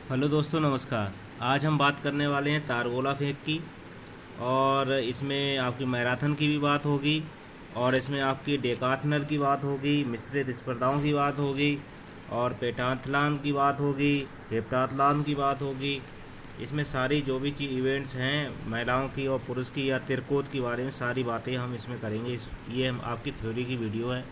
Hello दोस्तों, नमस्कार। आज हम बात करने वाले हैं तारगोला फेंक की। और इसमें आपकी मैराथन की भी बात होगी, और इसमें आपकी डेकाथलन की बात होगी, मिश्रित स्पर्धाओं की बात होगी, और पेटाथलॉन की बात होगी, हेप्टाथलॉन की बात होगी। इसमें सारी जो भी चीज इवेंट्स हैं महिलाओं की और पुरुष की या तिरकोत के बारे में सारी बातें हम इसमें करेंगे। ये हम आपकी थ्योरी की वीडियो है।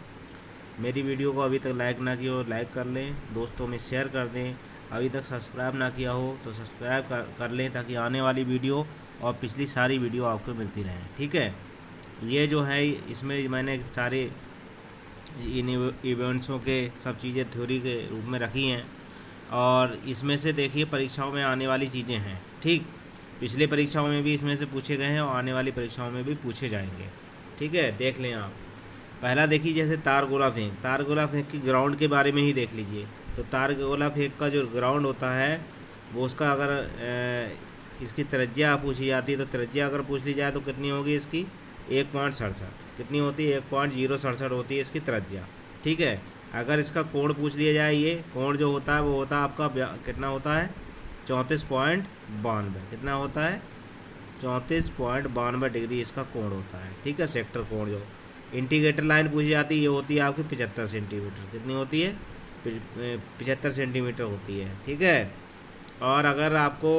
मेरी वीडियो को अभी तक लाइक ना किया हो लाइक कर लें, दोस्तों में शेयर कर दें। अभी तक सब्सक्राइब ना किया हो तो सब्सक्राइब कर लें, ताकि आने वाली वीडियो और पिछली सारी वीडियो आपको मिलती रहें। ठीक है। ये जो है इसमें मैंने सारे इन इवेंट्सों के सब चीज़ें थ्योरी के रूप में रखी हैं। और इसमें से देखिए परीक्षाओं में आने वाली चीज़ें हैं। ठीक। पिछले परीक्षाओं में भी इसमें से पूछे गए हैं और आने वाली परीक्षाओं में भी पूछे जाएंगे। ठीक है, देख लें आप। पहला देखिए, जैसे तार गोला फेंक की ग्राउंड के बारे में ही देख लीजिए। तो तार गोला फेंक का जो ग्राउंड होता है वो उसका अगर इसकी त्रिज्या पूछी जाती है, तो त्रिज्या अगर पूछ ली जाए तो कितनी होगी इसकी 1.67। कितनी होती है? 1.067 होती है इसकी त्रिज्या। ठीक है। अगर इसका कोण पूछ लिया जाए, ये कोण जो होता है वो होता है आपका कितना होता है? 34.92। कितना होता है? 34.92 डिग्री इसका कोण होता है। ठीक है, सेक्टर कोण जो इंटीग्रेटर लाइन पूछी जाती है ये होती है आपकी 75 सेंटीमीटर। कितनी होती है? 75 सेंटीमीटर होती है। ठीक है। और अगर आपको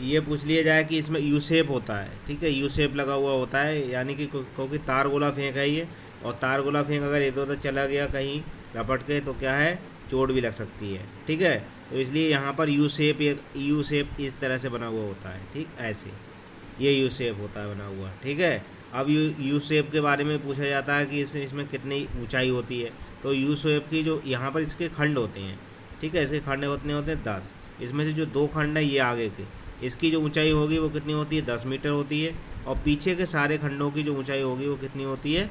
ये पूछ लिया जाए कि इसमें यू शेप होता है, ठीक है, यू शेप लगा हुआ होता है, यानी कि क्योंकि तार गोला फेंक है ये, और तार गोला फेंक अगर इधर उधर चला गया कहीं रपट के तो क्या है, चोट भी लग सकती है। ठीक है। तो इसलिए यहाँ पर यू शेप इस तरह से बना हुआ होता है। ठीक, ऐसे ये यू शेप होता है बना हुआ। ठीक है। अब यू शेप के बारे में पूछा जाता है कि इसमें कितनी ऊंचाई होती है। तो यू शेप की जो यहाँ पर इसके खंड होते हैं, ठीक है, इसके खंड कितने होते हैं? 10। इसमें से जो दो खंड है ये आगे के, इसकी जो ऊंचाई होगी वो कितनी होती है? 10 मीटर होती है। और पीछे के सारे खंडों की जो ऊंचाई होगी वो कितनी होती है?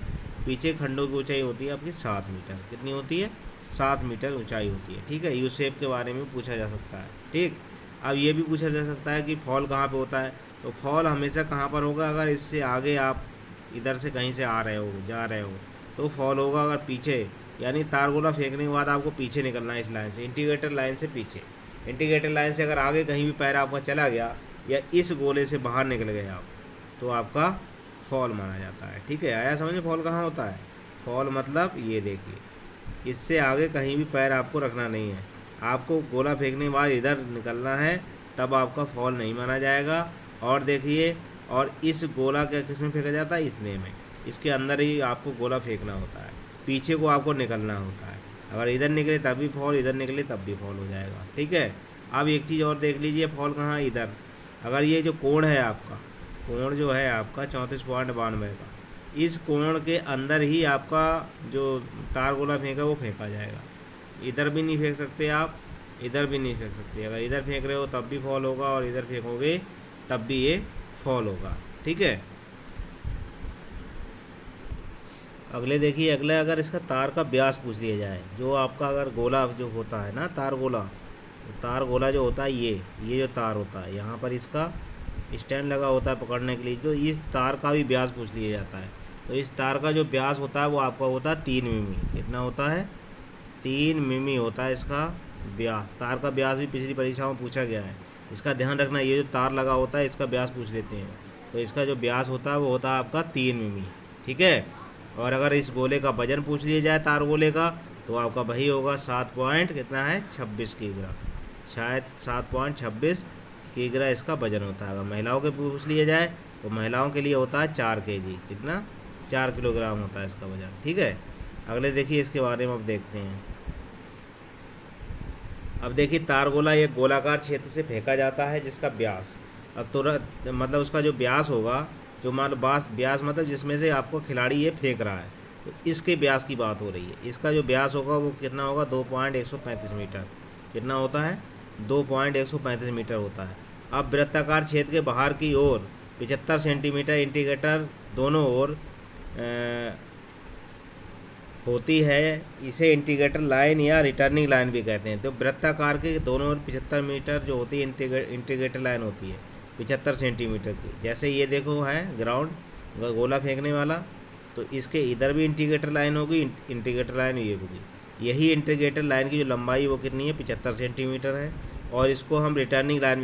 पीछे खंडों की ऊंचाई होती है आपकी 7 मीटर। कितनी होती है? 7 मीटर ऊंचाई होती है। ठीक है, यू शेप के बारे में पूछा जा सकता है। ठीक। अब ये भी पूछा जा सकता है कि फॉल कहाँ पे होता है। तो फॉल हमेशा कहाँ पर होगा? अगर इससे आगे आप इधर से कहीं से आ रहे हो, जा रहे हो, तो फॉल होगा। अगर पीछे, यानी तार गोला फेंकने के बाद आपको पीछे निकलना है इस लाइन से, इंटीग्रेटर लाइन से पीछे। इंटीग्रेटर लाइन से अगर आगे कहीं भी पैर आपका चला गया या इस गोले से बाहर निकल गए आप, तो आपका फॉल माना जाता है। ठीक है, आया समझ में फॉल कहाँ होता है? फॉल मतलब ये देखिए, इससे आगे कहीं भी पैर आपको रखना नहीं है। आपको गोला फेंकने के बाद इधर निकलना है, तब आपका फॉल नहीं माना जाएगा। और देखिए, और इस गोला क्या किस में फेंका जाता है? इतने में, इसके अंदर ही आपको गोला फेंकना होता है, पीछे को आपको निकलना होता है। अगर इधर निकले तब भी फॉल, इधर निकले तब भी फॉल हो जाएगा। ठीक है। अब एक चीज़ और देख लीजिए, फॉल कहाँ? इधर। अगर ये जो कोण है आपका, कोण जो है आपका 34.92 का, इस कोण के अंदर ही आपका जो तार गोला फेंका वो फेंका जाएगा। इधर भी नहीं फेंक सकते आप, इधर भी नहीं फेंक सकते। अगर इधर फेंक रहे हो तब भी फॉल होगा, और इधर फेंकोगे तब भी ये फॉल होगा। ठीक है। अगले देखिए, अगले अगर इसका तार का व्यास पूछ लिया जाए, जो आपका अगर गोला जो होता है ना, तार गोला जो होता है, ये जो तार होता है यहाँ पर इसका स्टैंड लगा होता है पकड़ने के लिए, तो इस तार का भी व्यास पूछ लिया जाता है। तो इस तार का जो व्यास होता है वो आपका होता है 3 मिमी। कितना होता है? 3 मिमी होता है इसका व्यास। तार का व्यास भी पिछली परीक्षाओं में पूछा गया है, इसका ध्यान रखना। ये जो तार लगा होता है इसका व्यास पूछ लेते हैं, तो इसका जो व्यास होता है वो होता है आपका 3 मिमी। ठीक है। और अगर इस गोले का वजन पूछ लिया जाए, तार गोले का, तो आपका वही होगा 7 पॉइंट कितना है, 26 किग्रा। शायद 7.26 किग्रा इसका वजन होता है। अगर महिलाओं के पूछ लिया जाए तो महिलाओं के लिए होता है 4 kg। कितना? 4 किलोग्राम होता है इसका वजन। ठीक है। अगले देखिए, इसके बारे में अब देखते हैं। अब देखिए, तार गोला एक गोलाकार क्षेत्र से फेंका जाता है जिसका व्यास, अब तुरंत मतलब उसका जो व्यास होगा, जो मान लो व्यास मतलब जिसमें से आपको खिलाड़ी ये फेंक रहा है, तो इसके व्यास की बात हो रही है। इसका जो व्यास होगा वो कितना होगा? 2.135 मीटर। कितना होता है? 2.135 मीटर होता है। अब वृत्ताकार क्षेत्र के बाहर की ओर 75 सेंटीमीटर इंटीग्रेटर दोनों ओर होती है, इसे इंटीग्रेटर लाइन या रिटर्निंग लाइन भी कहते हैं। तो वृत्ताकार के दोनों ओर 75 मीटर जो होती है इंटीग्रेटर लाइन होती है 75 सेंटीमीटर की। जैसे ये देखो है ग्राउंड गोला फेंकने वाला, तो इसके इधर भी इंटीग्रेटर लाइन होगी, इंटीग्रेटर लाइन ये होगी। यही इंटीग्रेटर लाइन की जो लंबाई वो कितनी है, 75 सेंटीमीटर है। और इसको हम रिटर्निंग लाइन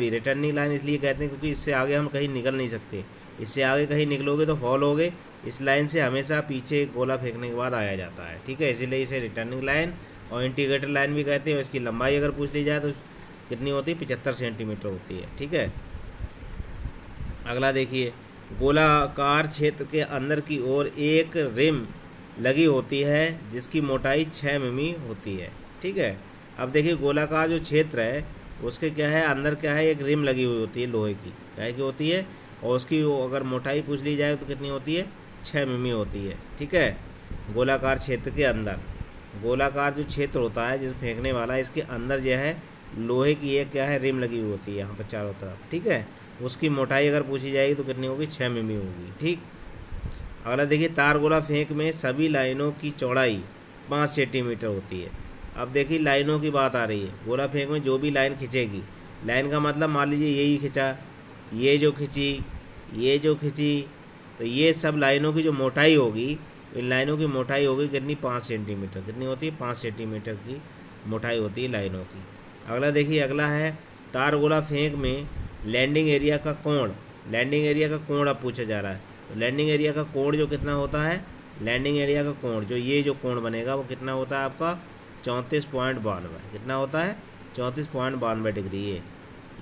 इसलिए कहते हैं क्योंकि इससे आगे हम कहीं निकल नहीं सकते। इससे आगे कहीं निकलोगे तो फॉल होगे। इस लाइन से हमेशा पीछे गोला फेंकने के बाद आया जाता है, ठीक है, इसीलिए इसे रिटर्निंग लाइन और इंटीग्रेटर लाइन भी कहते हैं। इसकी लंबाई अगर पूछ ली जाए तो कितनी होती है, 75 सेंटीमीटर होती है, ठीक है। अगला देखिए, गोलाकार क्षेत्र के अंदर की ओर एक रिम लगी होती है जिसकी मोटाई 6 मिमी होती है, ठीक है। अब देखिए गोलाकार जो क्षेत्र है उसके क्या है, अंदर क्या है, एक रिम लगी हुई होती है लोहे की, क्या की होती है, और उसकी अगर मोटाई पूछ ली जाए तो कितनी होती है, 6 मिमी होती है, ठीक है। गोलाकार क्षेत्र के अंदर, गोलाकार जो क्षेत्र होता है जिस फेंकने वाला, इसके अंदर जो है लोहे की एक क्या है, रिम लगी हुई होती है यहाँ पर चारों तरफ, ठीक है। उसकी मोटाई अगर पूछी जाएगी तो कितनी होगी, 6 मिमी होगी, ठीक। अगला देखिए, तार गोला फेंक में सभी लाइनों की चौड़ाई 5 सेंटीमीटर होती है। अब देखिए लाइनों की बात आ रही है, गोला फेंक में जो भी लाइन खिंचेगी, लाइन का मतलब मान लीजिए यही खिंचा, ये जो खिंची, ये जो खिंची, तो ये सब लाइनों की जो मोटाई होगी, इन लाइनों की मोटाई होगी कितनी, 5 सेंटीमीटर। कितनी होती है, 5 सेंटीमीटर की मोटाई होती है लाइनों की। अगला देखिए, अगला है तार गोला फेंक में लैंडिंग एरिया का कोण, लैंडिंग एरिया का कोण अब पूछा जा रहा है। तो लैंडिंग एरिया का कोण जो कितना होता है, लैंडिंग एरिया का कोण जो ये जो कोण बनेगा वो कितना होता है आपका, 34.92। कितना होता है, 34.92 डिग्री। ये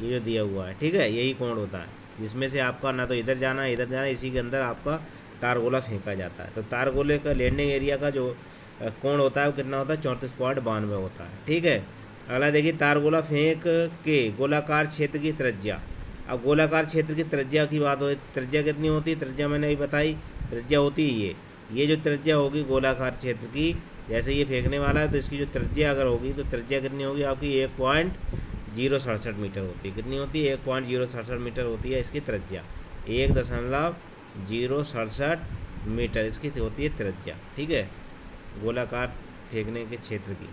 जो दिया हुआ है, ठीक है, यही कोण होता है जिसमें से आपका ना तो इधर जाना इधर जाना, इसी के अंदर आपका तार गोला फेंका जाता है। तो तार गोले का लैंडिंग एरिया का जो कोण होता है वो कितना होता है, 34.92 होता है, ठीक है। अगला देखिए, तार गोला फेंक के गोलाकार क्षेत्र की त्रिज्या। अब गोलाकार क्षेत्र की त्रिज्या की बात हो, त्रिज्या कितनी होती है, त्रिज्या मैंने अभी बताई, त्रिज्या होती है ये जो त्रिज्या होगी गोलाकार क्षेत्र की, जैसे ये फेंकने वाला है तो इसकी जो त्रिज्या अगर होगी तो त्रिज्या कितनी होगी आपकी, 1.067 मीटर होती है। कितनी होती है, 1.067 मीटर होती है इसकी त्रिज्या, 1.067 मीटर इसकी होती है त्रिज्या, ठीक है, गोलाकार फेंकने के क्षेत्र की।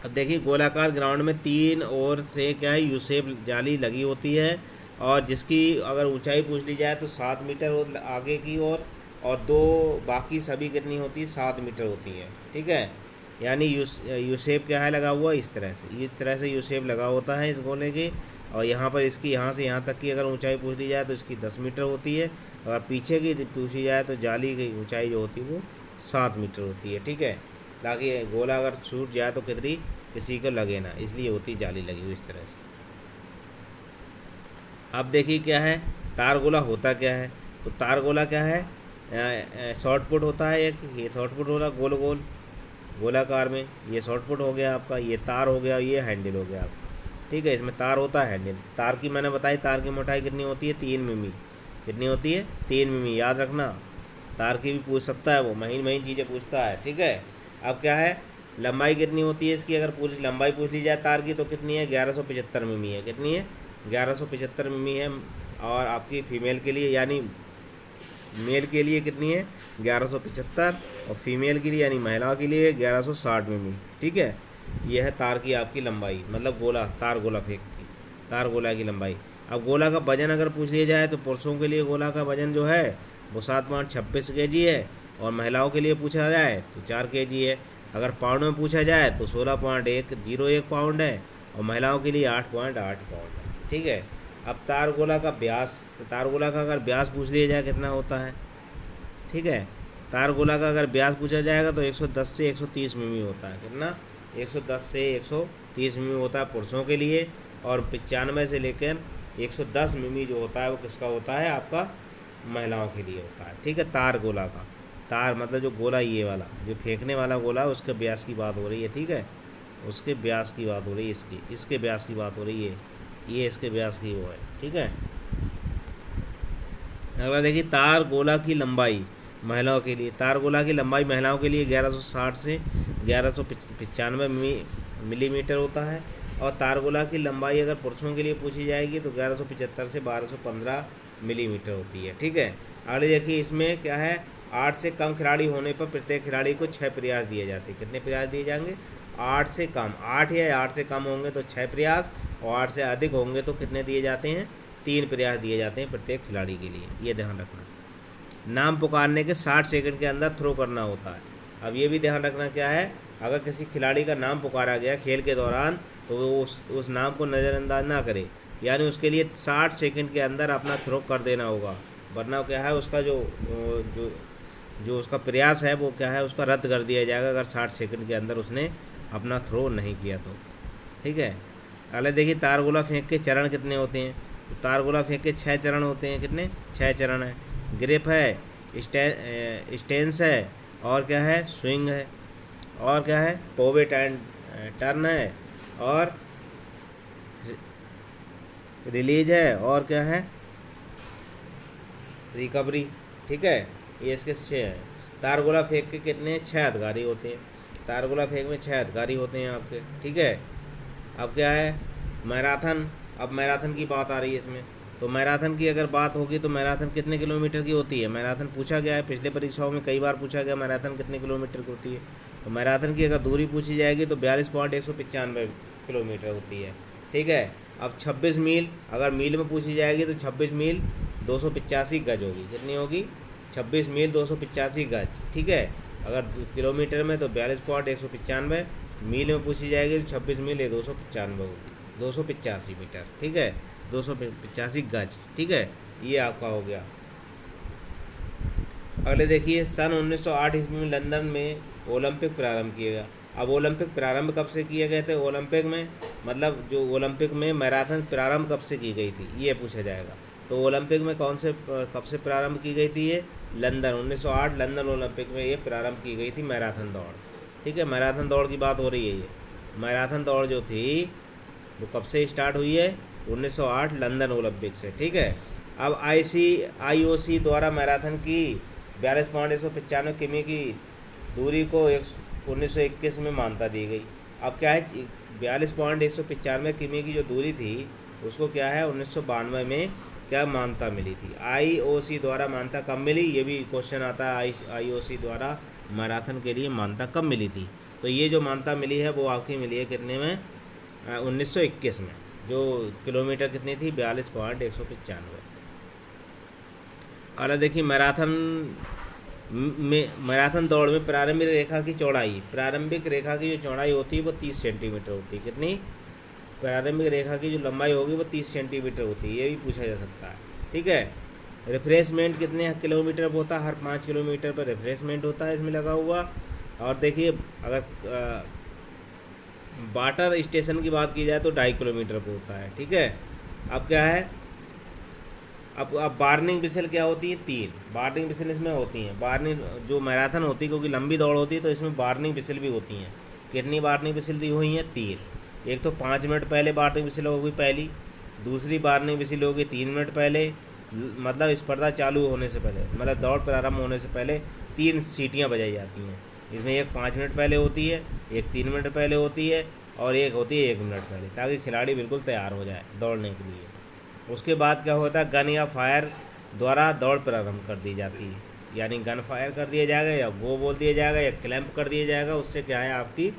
अब देखिए, गोलाकार ग्राउंड में 3 ओर से क्या है, यू शेप जाली लगी होती है, और जिसकी अगर ऊंचाई पूछ ली जाए तो 7 मीटर आगे की ओर, और 2 बाकी सभी कितनी होती है, 7 मीटर होती है, ठीक है। यानी यू शेप क्या है लगा हुआ, इस तरह से यू शेप लगा होता है इस गोले के। और यहाँ पर इसकी यहाँ से यहाँ तक की अगर ऊंचाई पूछ ली जाए तो इसकी 10 मीटर होती है, और पीछे की पूछी जाए तो जाली की ऊंचाई जो होती है वो 7 मीटर होती है, ठीक है। ताकि गोला अगर छूट जाए तो किसी को लगे ना, इसलिए होती जाली लगी हुई इस तरह से। अब देखिए क्या है, तार गोला होता क्या है, तो तार गोला क्या है, शॉर्ट पुट होता है एक, ये शॉर्ट पुट हो रहा गोल गोल गोलाकार में, ये शॉर्ट पुट हो गया आपका, ये तार हो गया, ये हैंडल हो गया आपका, ठीक है। इसमें तार होता है, हैंडल। तार की मैंने बताई, तार की मोटाई कितनी होती है, 3 मिमी। कितनी होती है, 3 मिमी, याद रखना। तार की भी पूछ सकता है वो, महीन महीन चीज़ें पूछता है, ठीक है। अब क्या है, लंबाई कितनी होती है इसकी, अगर पूरी लंबाई पूछ ली जाए तार की तो कितनी है, 1175 मिमी है। कितनी है, 1175 मिमी है। और आपकी फीमेल के लिए यानी मेल के लिए कितनी है, 1175, और फीमेल के लिए यानी महिला के लिए 1160 मिमी, ठीक है। यह है तार की आपकी लंबाई, मतलब गोला, तार गोला फेंक की तार गोला की लंबाई। अब गोला का वजन अगर पूछ लिया जाए तो पुरुषों के लिए गोला का वजन जो है वो 7.26 kg है, और महिलाओं के लिए पूछा जाए तो 4 kg है। अगर पाउंड में पूछा जाए तो 16.101 पाउंड है, और महिलाओं के लिए 8.8 पाउंड है, ठीक है। अब तार गोला का व्यास, तो तार गोला का अगर व्यास पूछ लिया जाए कितना होता है, ठीक है। तार गोला का अगर व्यास पूछा जाएगा तो 110 से 130 मिमी होता है। कितना, 110 से 130 मिमी होता है पुरुषों के लिए, और 95 से लेकर 110 मिमी जो होता है वो किसका होता है, आपका महिलाओं के लिए होता है, ठीक है। तार गोला का, तार मतलब जो गोला ये वाला जो फेंकने वाला गोला है उसके व्यास की बात हो रही है, ठीक है, उसके व्यास की बात हो रही है, इसके व्यास की बात हो रही है, ये इसके व्यास की वो है, ठीक है। अगला देखिए, तार गोला की लंबाई महिलाओं के लिए, तार गोला की लंबाई महिलाओं के लिए 1160 से 1195 मिलीमीटर होता है, और तार गोला की लंबाई अगर पुरुषों के लिए पूछी जाएगी तो 1175 से 1215 मिलीमीटर होती है, ठीक है। अगले देखिए, इसमें क्या है, 8 से कम खिलाड़ी होने पर प्रत्येक खिलाड़ी को 6 प्रयास दिए जाते हैं। कितने प्रयास दिए जाएंगे, 8 से कम, 8 या 8 से कम होंगे तो 6 प्रयास, और 8 से अधिक होंगे तो कितने दिए जाते हैं, 3 प्रयास दिए जाते हैं प्रत्येक खिलाड़ी के लिए, ये ध्यान रखना। नाम पुकारने के 60 सेकंड के अंदर थ्रो करना होता है। अब ये भी ध्यान रखना क्या है, अगर किसी खिलाड़ी का नाम पुकारा गया खेल के दौरान तो वो उस नाम को नज़रअंदाज ना करे, यानी उसके लिए 60 सेकंड के अंदर अपना थ्रो कर देना होगा, वरना क्या है उसका जो जो उसका प्रयास है वो क्या है उसका रद्द कर दिया जाएगा अगर 60 सेकंड के अंदर उसने अपना थ्रो नहीं किया तो। ठीक है। अगले देखिए तारगोला फेंक के चरण कितने होते हैं। तो तारगोला फेंक के 6 चरण होते हैं। कितने? 6 चरण है। ग्रिप है, स्टेंस है, और क्या है स्विंग है, और क्या है पोवेट एंड टर्न है, और रिलीज है, और क्या है रिकवरी। ठीक है, ये इसके 6 हैं। तारगोला फेंक के कितने? 6 अधिकारी होते हैं। तारगोला फेंक में 6 अधिकारी होते हैं आपके। ठीक है। अब क्या है मैराथन। अब मैराथन की बात आ रही है इसमें। तो मैराथन की अगर बात होगी तो मैराथन कितने किलोमीटर की होती है? मैराथन पूछा गया है, पिछले परीक्षाओं में कई बार पूछा गया मैराथन कितने किलोमीटर की होती है। तो मैराथन की अगर दूरी पूछी जाएगी तो 42.195 किलोमीटर होती है। ठीक है। अब 26 मील अगर मील में पूछी जाएगी तो 26 मील 285 गज होगी। कितनी होगी? 26 मील 285 गज। ठीक है। अगर किलोमीटर में तो 42.195, मील में पूछी जाएगी तो 26 मील 295 होगी, 285 मीटर। ठीक है, 285 गज। ठीक है, ये आपका हो गया। अगले देखिए सन 1908 ईस्वी में लंदन में ओलंपिक प्रारंभ किया गया। अब ओलंपिक प्रारंभ कब से किए गए थे? ओलंपिक में मतलब जो ओलंपिक में मैराथन प्रारंभ कब से की गई थी ये पूछा जाएगा। तो ओलंपिक में कब से प्रारंभ की गई थी? ये लंदन 1908 लंदन ओलंपिक में ये प्रारंभ की गई थी मैराथन दौड़। ठीक है, मैराथन दौड़ की बात हो रही है। ये मैराथन दौड़ जो थी वो कब से स्टार्ट हुई है? 1908 लंदन ओलंपिक से। ठीक है। अब IOC द्वारा मैराथन की 42.195 किमी की दूरी को 1921 में मान्यता दी गई। अब क्या है 42.195 किमी की जो दूरी थी उसको क्या है 1992 में क्या मान्यता मिली थी? IOC द्वारा मान्यता कब मिली? ये भी क्वेश्चन आता है। IOC द्वारा मैराथन के लिए मान्यता कब मिली थी? तो ये जो मान्यता मिली है वो आपकी मिली है कितने में? 1921 में। जो किलोमीटर कितनी थी? 42.195। अगर देखिए मैराथन दौड़ में प्रारंभिक रेखा की चौड़ाई होती है वो 30 सेंटीमीटर होती है। कितनी? प्रारंभिक रेखा की जो लंबाई होगी वो 30 सेंटीमीटर होती है। ये भी पूछा जा सकता है। ठीक है। रिफ्रेशमेंट कितने किलोमीटर पर होता है? हर 5 किलोमीटर पर रिफ्रेशमेंट होता है इसमें लगा हुआ। और देखिए अगर वाटर स्टेशन की बात की जाए तो 2.5 किलोमीटर पर होता है। ठीक है। अब क्या है अब बार्निंग बिसल क्या होती है? 3 बार्निंग बिसल इसमें होती हैं। बार्निंग जो मैराथन होती है क्योंकि लंबी दौड़ होती है तो इसमें बार्निंग बिसल भी होती हैं। कितनी बार्निंग बिसल दी हुई हैं? 3। एक तो 5 मिनट पहले बार्निंग बिसल होगी पहली, दूसरी बार्निंग बिसल होगी 3 मिनट पहले, मतलब स्पर्धा चालू होने से पहले, मतलब दौड़ प्रारंभ होने से पहले 3 सीटियाँ बजाई जाती हैं। इसमें एक 5 मिनट पहले होती है, एक 3 मिनट पहले होती है, और एक होती है 1 मिनट पहले, ताकि खिलाड़ी बिल्कुल तैयार हो जाए दौड़ने के लिए। उसके बाद क्या होता है गन या फायर द्वारा दौड़ प्रारंभ कर दी जाती है, यानी गन फायर कर दिया जाएगा या गो बोल दिया जाएगा या क्लैंप कर दिया जाएगा। उससे क्या है आपकी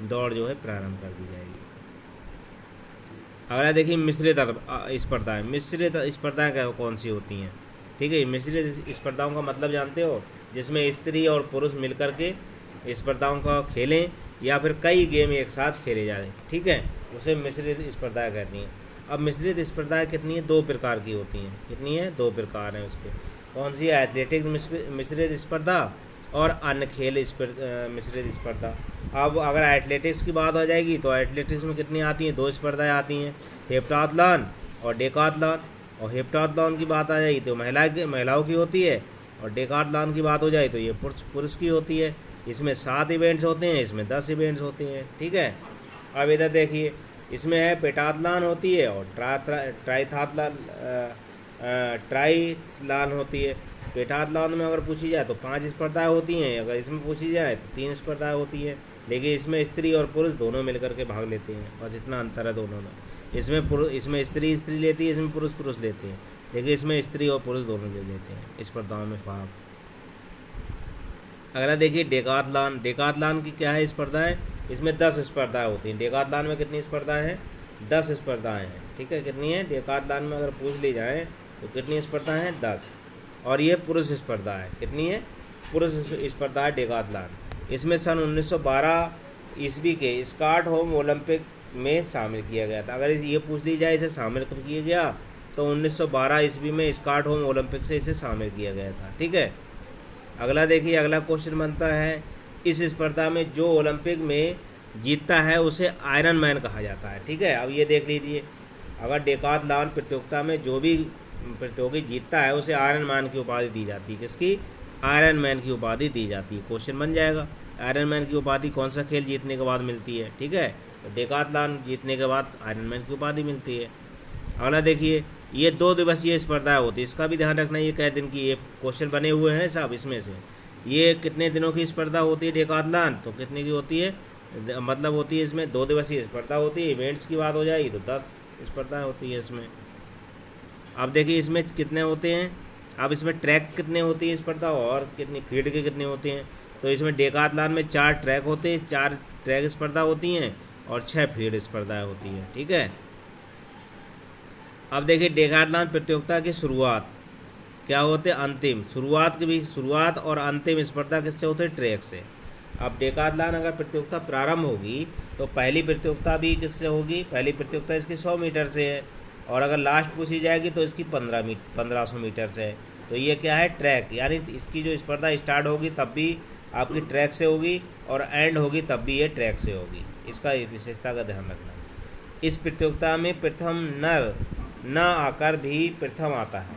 दौड़ जो है प्रारंभ कर दी जाएगी। अगला देखिए मिश्रित स्पर्धाएँ। मिश्रित स्पर्धाएँ क्या कौन सी होती हैं? ठीक है, मिश्रित स्पर्धाओं का मतलब जानते हो? जिसमें स्त्री और पुरुष मिलकर के स्पर्धाओं का खेलें या फिर कई गेम एक साथ खेले जाएं। ठीक है, उसे मिश्रित स्पर्धाएँ कहती हैं। अब मिश्रित स्पर्धाएँ कितनी हैं? 2 प्रकार की होती हैं। कितनी है? 2 प्रकार हैं उसके। कौन सी है? एथलेटिक्स मिश्रित स्पर्धा और अन्य खेल मिश्रित स्पर्धा। अब अगर एथलेटिक्स की बात हो जाएगी तो एथलेटिक्स में कितनी आती हैं? 2 स्पर्धाएँ आती हैं, हेप्टाथलॉन और डेकाथलॉन। और हेप्टाथलॉन की बात आ जाएगी तो महिलाओं की होती है, और डेकाथलॉन की बात हो जाए तो ये पुरुष की होती है। इसमें 7 इवेंट्स होते हैं, इसमें 10 इवेंट्स होते हैं। ठीक है। अब इधर देखिए इसमें है पेटाथलॉन होती है और ट्राइथलॉन होती है। पेटाथलॉन में अगर पूछी जाए तो 5 स्पर्धाएँ होती हैं, अगर इसमें पूछी जाए तो 3 स्पर्धाएँ होती हैं। लेकिन इसमें स्त्री और पुरुष दोनों मिलकर के भाग लेते हैं, बस इतना अंतर है दोनों में। इसमें स्त्री लेती है, इसमें पुरुष लेते हैं, लेकिन इसमें स्त्री और पुरुष दोनों ले लेते हैं स्पर्धाओं में भाग। अगला देखिए डेकाथलॉन की क्या है स्पर्धाएँ? इसमें 10 स्पर्धाएँ होती हैं। डेकाथलॉन में कितनी स्पर्धाएँ हैं? 10 स्पर्धाएँ हैं। ठीक है, कितनी है डेकाथलॉन में अगर पूछ ली जाए तो कितनी स्पर्धाएँ हैं? 10। और ये पुरुष स्पर्धा है। कितनी है? पुरुष स्पर्धा है डेकाथलॉन। इसमें सन 1912 ईस्वी के स्टॉकहोम ओलंपिक में शामिल किया गया था। अगर ये पूछ ली जाए इसे शामिल कब किया गया, तो 1912 ईस्वी में स्टॉकहोम ओलंपिक से इसे शामिल किया गया था। ठीक है, अगला देखिए, अगला क्वेश्चन बनता है, इस स्पर्धा में जो ओलंपिक में जीतता है उसे आयरन मैन कहा जाता है। ठीक है, अब ये देख लीजिए, अगर डेकाथलॉन प्रतियोगिता में जो भी प्रतियोगी जीतता है उसे आयरन मैन की उपाधि दी जाती है। किसकी? आयरन मैन की उपाधि दी जाती है। क्वेश्चन बन जाएगा, आयरन मैन की उपाधि कौन सा खेल जीतने के बाद मिलती है? ठीक है, तो डेकाथलॉन जीतने के बाद आयरन मैन की उपाधि मिलती है। अगला देखिए, ये 2 दिवसीय स्पर्धा होती है, इसका भी ध्यान रखना। ये कै दिन की, ये क्वेश्चन बने हुए हैं साहब इसमें से, ये कितने दिनों की स्पर्धा होती है डेकाथलॉन? तो कितने की होती है, मतलब होती है इसमें 2 दिवसीय स्पर्धा होती है। इवेंट्स की बात हो जाएगी तो 10 स्पर्धा होती है इसमें। अब देखिए इसमें कितने होते हैं, अब इसमें ट्रैक कितने होती है स्पर्धा, और कितनी फील्ड के कितने होते हैं? तो इसमें डेकाथलॉन में 4 ट्रैक होते हैं, 4 ट्रैक स्पर्धा होती हैं और 6 फील्ड स्पर्धाएँ होती हैं। ठीक है, अब देखिए डेकाथलॉन प्रतियोगिता की शुरुआत क्या होते हैं? अंतिम शुरुआत की भी, शुरुआत और अंतिम स्पर्धा किससे होते हैं? ट्रैक से। अब डेकाथलॉन अगर प्रतियोगिता प्रारंभ होगी तो पहली प्रतियोगिता भी किससे होगी? पहली प्रतियोगिता इसकी 100 मीटर से है, और अगर लास्ट पूछी जाएगी तो इसकी 1500 मीटर से है। तो ये क्या है? ट्रैक, यानी इसकी जो स्पर्धा स्टार्ट होगी तब भी आपकी ट्रैक से होगी और एंड होगी तब भी ये ट्रैक से होगी। इसका विशेषता का ध्यान रखना। इस प्रतियोगिता में प्रथम नर न आकर भी प्रथम आता है।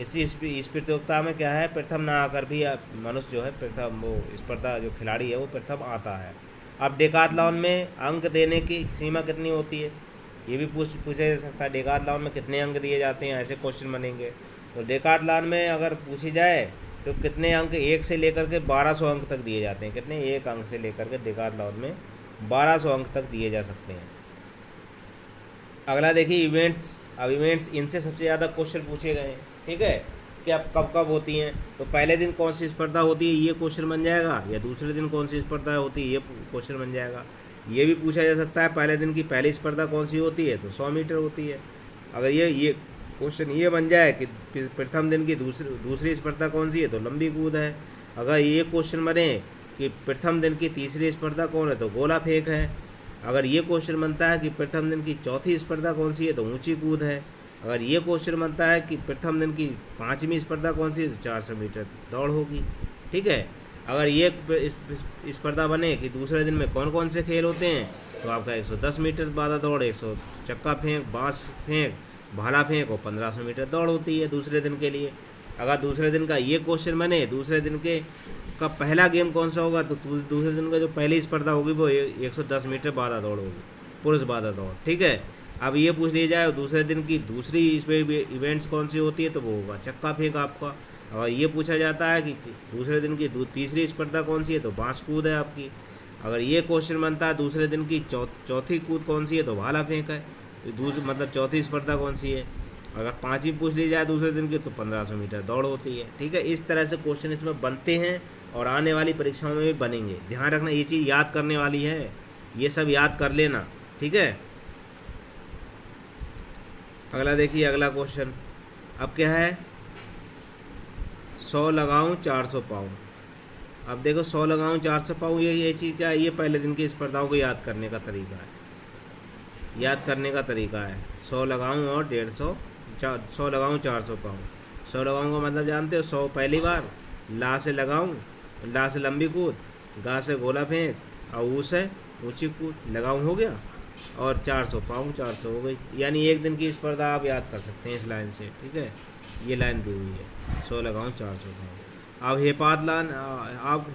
इस प्रतियोगिता में क्या है? प्रथम न आकर भी मनुष्य जो है प्रथम, वो स्पर्धा जो खिलाड़ी है वो प्रथम आता है। अब डेकाथलॉन में अंक देने की सीमा कितनी होती है? ये भी पूछा जा सकता है, डेकाथलॉन में कितने अंक दिए जाते हैं, ऐसे क्वेश्चन बनेंगे। तो डेकाथलॉन में अगर पूछी जाए तो कितने अंक, 1 से लेकर के 1200 अंक तक दिए जाते हैं। कितने? 1 अंक से लेकर के डेकाथलॉन में 1200 अंक तक दिए जा सकते हैं। अगला देखिए इवेंट्स। अब इवेंट्स, इनसे सबसे ज़्यादा क्वेश्चन पूछे गए हैं। ठीक है, क्या कब कब होती हैं? तो पहले दिन कौन सी स्पर्धा होती है, ये क्वेश्चन बन जाएगा, या दूसरे दिन कौन सी स्पर्धा होती है, ये क्वेश्चन बन जाएगा। ये भी पूछा जा सकता है, पहले दिन की पहली स्पर्धा कौन सी होती है? तो 100 मीटर होती है। अगर ये क्वेश्चन ये बन जाए कि प्रथम दिन की दूसरी स्पर्धा कौन सी है, तो लंबी कूद है। अगर ये क्वेश्चन बने कि प्रथम दिन की तीसरी स्पर्धा कौन है, तो गोला फेंक है। अगर ये क्वेश्चन बनता है कि प्रथम दिन की चौथी स्पर्धा कौन सी है, तो ऊंची कूद है। अगर ये क्वेश्चन बनता है कि प्रथम दिन की 5वीं स्पर्धा कौन सी है, तो 400 मीटर दौड़ होगी। ठीक है, अगर ये स्पर्धा बने कि दूसरे दिन में कौन कौन से खेल होते हैं, तो आपका 110 मीटर बाधा दौड़, 100 चक्का फेंक, बाँस फेंक, भाला फेंक और 1500 मीटर दौड़ होती है दूसरे दिन के लिए। अगर दूसरे दिन का ये क्वेश्चन बने, दूसरे दिन के का पहला गेम कौन सा होगा, तो दूसरे दिन का जो पहली स्पर्धा होगी वो 110 मीटर बाधा दौड़ होगी, पुरुष बाधा दौड़। ठीक है, अब ये पूछ लिया जाए दूसरे दिन की दूसरी इसमें इवेंट्स कौन सी होती है, तो वो होगा चक्का फेंक आपका। अगर ये पूछा जाता है कि दूसरे दिन की तीसरी स्पर्धा कौन सी है, तो बाँस कूद है आपकी। अगर ये क्वेश्चन बनता है दूसरे दिन की चौथी कूद कौन सी है, तो भाला फेंक है। तो मतलब चौथी स्पर्धा कौन सी है। अगर 5वीं पूछ ली जाए दूसरे दिन की, तो 1500 मीटर दौड़ होती है। ठीक है, इस तरह से क्वेश्चन इसमें बनते हैं और आने वाली परीक्षाओं में भी बनेंगे। ध्यान रखना, ये चीज़ याद करने वाली है, ये सब याद कर लेना। ठीक है, अगला देखिए, अगला क्वेश्चन अब क्या है? 100 लगाऊं 400 पाऊँ। अब देखो 100 लगाऊं 400 पाऊँ, ये चीज़ क्या है? ये पहले दिन की स्पर्धाओं को याद करने का तरीका है, याद करने का तरीका है। 100 लगाऊं और 100 लगाऊं 400 पाऊँ। 100 लगाऊं का मतलब जानते हो? 100 पहली बार, ला से लगाऊं, ला से लंबी कूद, गा से गोला फेंक, और ऊ से ऊंची कूद, लगाऊं हो गया, और 400 पाऊँ 400 हो गई। यानी एक दिन की स्पर्धा आप याद कर सकते हैं इस लाइन से। ठीक है, ये लाइन दी हुई है, 100 लगाऊं 400 पाऊँ। अब